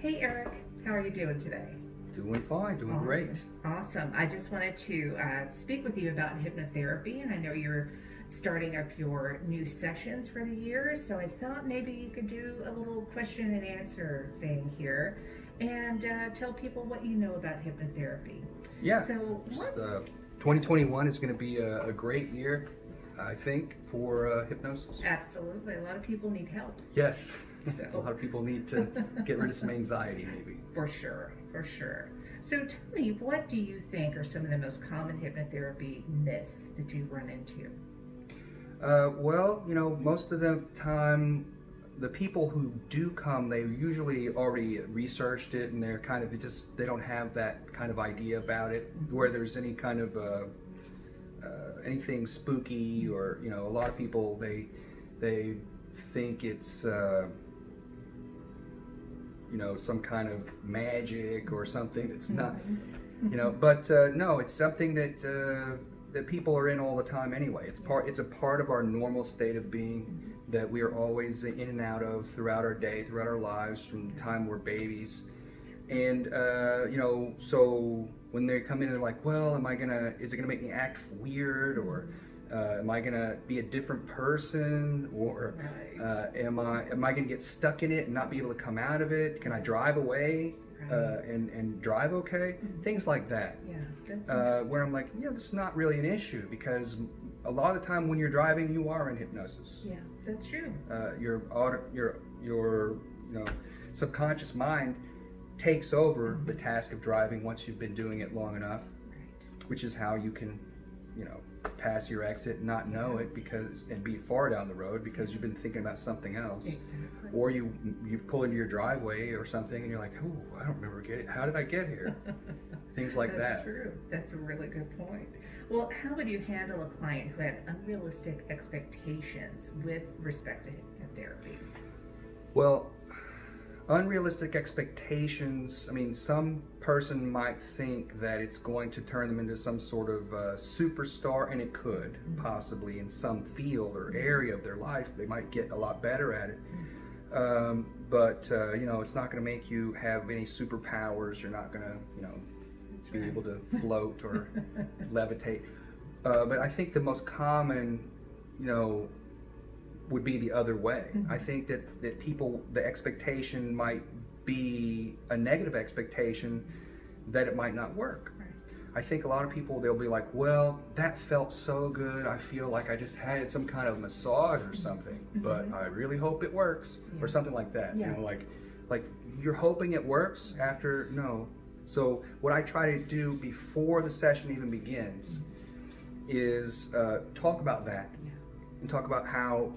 Hey Eric, how are you doing today? Doing fine, doing great. Awesome. I just wanted to speak with you about hypnotherapy, and I know you're starting up your new sessions for the year, so I thought maybe you could do a little question and answer thing here and tell people what you know about hypnotherapy. Yeah, So, what? 2021 is going to be a great year, I think, for hypnosis. Absolutely. A lot of people need help. Yes, So. a lot of people need to get rid of some anxiety, maybe. For sure, for sure. So tell me, what do you think are some of the most common hypnotherapy myths that you've run into? Well, most of the time, the people who do come, they usually already researched it, and they're kind of they don't have that kind of idea about it, where there's any kind of anything spooky, or a lot of people they think it's some kind of magic or something that's not, but no, it's something that people are in all the time anyway. It's a part of our normal state of being that we are always in and out of throughout our day, throughout our lives, from the time we're babies. And so when they come in, they're like, well, is it gonna make me act weird, or am I gonna be a different person, or am I gonna get stuck in it and not be able to come out of it? Can I drive away and drive okay? Things like that. Yeah. Where I'm like, this is not really an issue, because a lot of the time when you're driving, you are in hypnosis. Yeah, that's true. Your subconscious mind takes over the task of driving once you've been doing it long enough, which is how you can pass your exit and not know it and be far down the road because you've been thinking about something else. Exactly. Or you pull into your driveway or something and you're like, oh, I don't remember how did I get here? Things like that. That's true. That's a really good point. Well, how would you handle a client who had unrealistic expectations with respect to hypnotherapy? Well, unrealistic expectations, some person might think that it's going to turn them into some sort of superstar, and it could possibly in some field or area of their life. They might get a lot better at it. But it's not going to make you have any superpowers. You're not going to, be able to float or levitate. But I think the most common, would be the other way. I think that people, the expectation might be a negative expectation that it might not work. I think a lot of people, they'll be like, well, that felt so good. I feel like I just had some kind of massage or something, but I really hope it works, or something like that. Like you're hoping it works after, no. So what I try to do before the session even begins is talk about that. And talk about how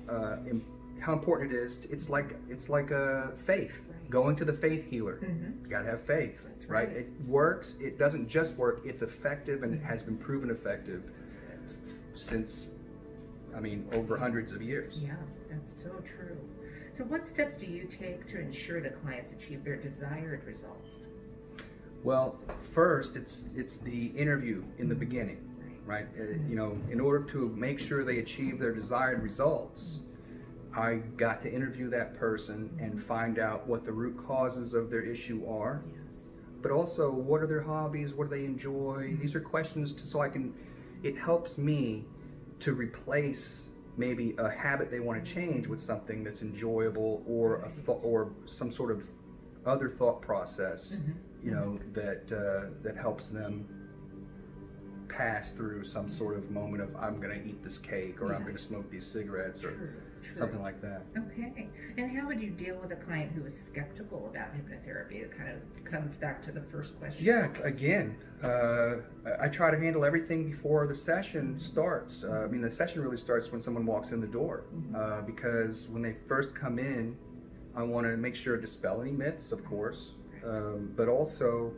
important it is. It's like a faith. Going to the faith healer. You gotta have faith, right? It works. It doesn't just work. It's effective, and it has been proven effective since, over hundreds of years. Yeah, that's so true. So, what steps do you take to ensure that clients achieve their desired results? Well, first, it's the interview in the beginning. Right? In order to make sure they achieve their desired results, I got to interview that person and find out what the root causes of their issue are, but also what are their hobbies, what do they enjoy. These are questions it helps me to replace maybe a habit they want to change with something that's enjoyable, or or some sort of other thought process, that helps them pass through some sort of moment of, I'm going to eat this cake, or I'm going to smoke these cigarettes, or something like that. Okay. And how would you deal with a client who is skeptical about hypnotherapy? It kind of comes back to the first question. Yeah, again, I try to handle everything before the session starts. The session really starts when someone walks in the door, because when they first come in, I want to make sure to dispel any myths, of course, but also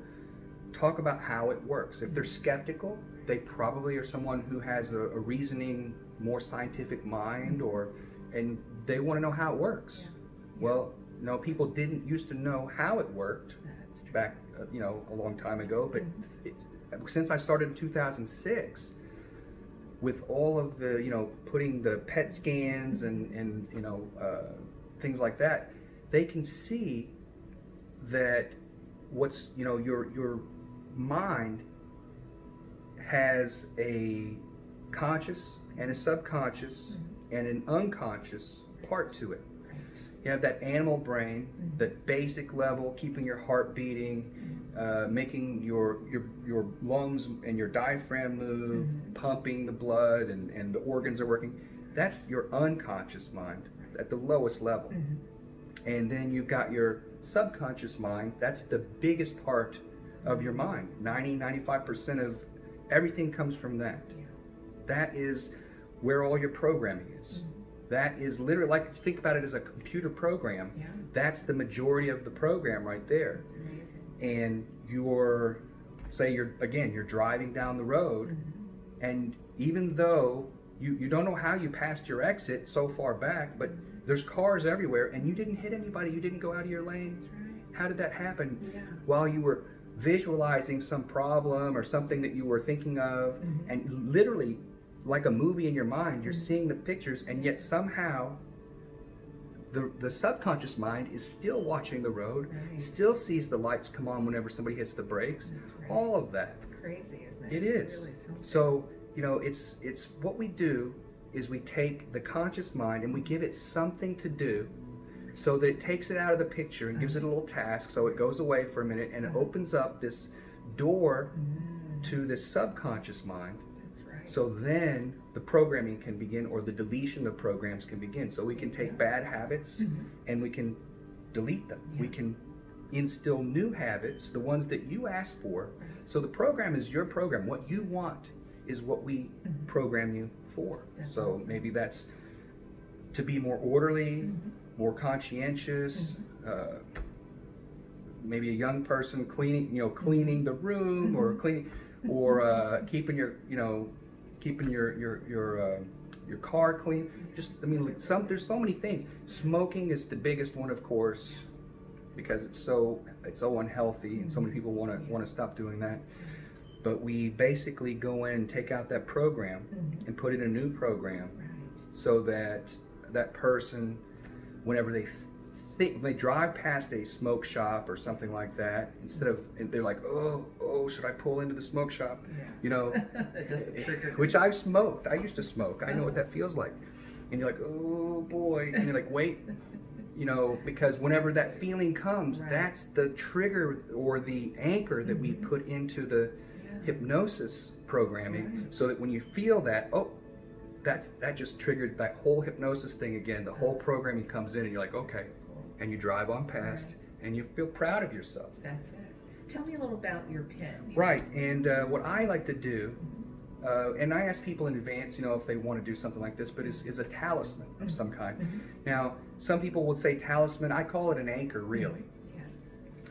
talk about how it works. If they're skeptical, they probably are someone who has a reasoning, more scientific mind, and they want to know how it works. Well, people didn't used to know how it worked back, a long time ago, but since I started in 2006, with all of the, putting the PET scans and things like that, they can see that your mind has a conscious and a subconscious and an unconscious part to it. You have that animal brain, that basic level, keeping your heart beating, making your lungs and your diaphragm move, pumping the blood, and the organs are working. That's your unconscious mind at the lowest level. And then you've got your subconscious mind. That's the biggest part of your mind. 95% of everything comes from that. That is where all your programming is. That is literally, like, think about it as a computer program. That's the majority of the program right there. And you're driving down the road, and even though you don't know how you passed your exit so far back, but there's cars everywhere, and you didn't hit anybody, you didn't go out of your lane. How did that happen? While you were visualizing some problem or something that you were thinking of, and literally, like a movie in your mind, you're seeing the pictures, and yet somehow the subconscious mind is still watching the road, still sees the lights come on whenever somebody hits the brakes. All of that. Crazy, isn't it? It is. Really, so, it's what we do is we take the conscious mind and we give it something to do, so that it takes it out of the picture and gives it a little task, so it goes away for a minute, and it opens up this door to the subconscious mind. So then the programming can begin, or the deletion of programs can begin. So we can take bad habits and we can delete them. We can instill new habits, the ones that you asked for. So the program is your program. What you want is what we program you for. So maybe that's to be more orderly, more conscientious, maybe a young person cleaning the room, or cleaning, or keeping your car clean. There's so many things. Smoking is the biggest one, of course, because it's so unhealthy, and so many people want to stop doing that. But we basically go in and take out that program and put in a new program, so that that person, whenever they drive past a smoke shop or something like that, they're like, oh, should I pull into the smoke shop? Which I've smoked. I used to smoke. I know what that feels like. And you're like, oh boy, and you're like, wait, because whenever that feeling comes, that's the trigger or the anchor that we put into the hypnosis programming, so that when you feel that, that just triggered that whole hypnosis thing again. The whole programming comes in, and you're like, okay. And you drive on past, and you feel proud of yourself. That's it. Tell me a little about your pen. Right, and what I like to do, and I ask people in advance, if they want to do something like this, but is a talisman of some kind. Now, some people will say talisman. I call it an anchor, really.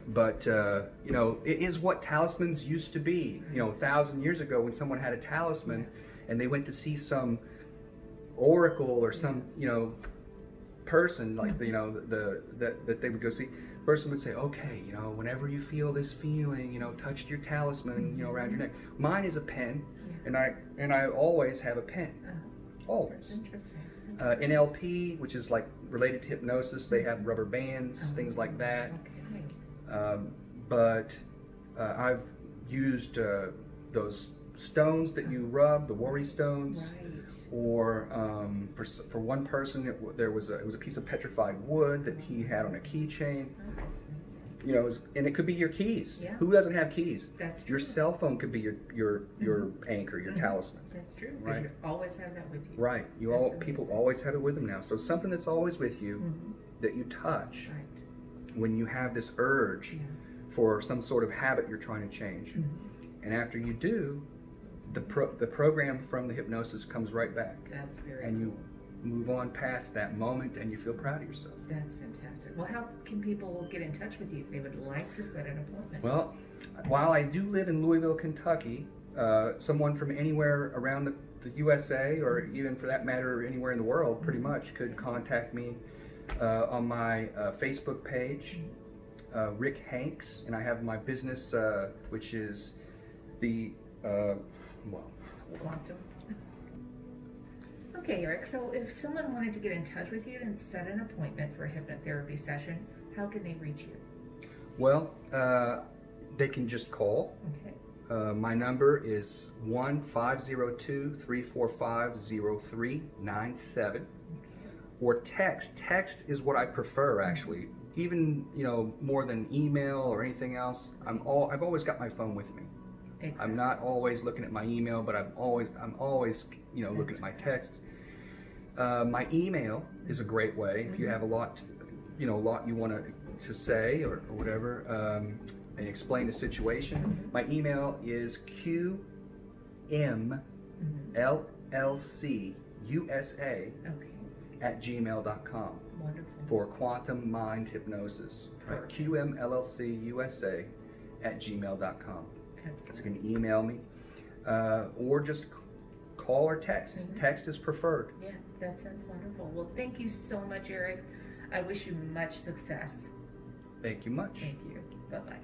But, it is what talismans used to be. 1,000 years ago, when someone had a talisman, and they went to see some oracle or some, person, like, that they would go see, the person would say, okay, whenever you feel this feeling, touch your talisman, around your neck. Mine is a pen, and I always have a pen. Always. Interesting. NLP, which is like related to hypnosis, they have rubber bands, things like that. But I've used those stones that you rub, the worry stones. Or for one person, it was a piece of petrified wood that he had on a keychain. And it could be your keys. Who doesn't have keys? That's true. Your cell phone could be your anchor, your talisman. That's true. Right. You always have that with you. Right. People always have it with them now. So something that's always with you that you touch when you have this urge for some sort of habit you're trying to change. And after you do, the program from the hypnosis comes right back. That's very and cool. You move on past that moment, and you feel proud of yourself. That's fantastic. Well, how can people get in touch with you if they would like to set an appointment? Well, while I do live in Louisville, Kentucky, someone from anywhere around the USA, or even for that matter anywhere in the world, pretty much, could contact me on my Facebook page, Rick Hanks, and I have my business, which is the Quantum. Okay, Eric, so if someone wanted to get in touch with you and set an appointment for a hypnotherapy session, how can they reach you? Well, they can just call. Okay. My number is 1-502-345-0397, or text. Text is what I prefer, actually. Even, more than email or anything else. I've always got my phone with me. Exactly. I'm not always looking at my email, but I'm always looking at my texts. My email is a great way if you have a lot you want to say or whatever, and explain the situation. My email is qmllcusa@gmail.com Wonderful. for quantum mind hypnosis. Right? qmllcusa@gmail.com. So you can email me, or just call or text. Text is preferred. Yeah, that sounds wonderful. Well, thank you so much, Eric. I wish you much success. Thank you much. Thank you. Bye-bye.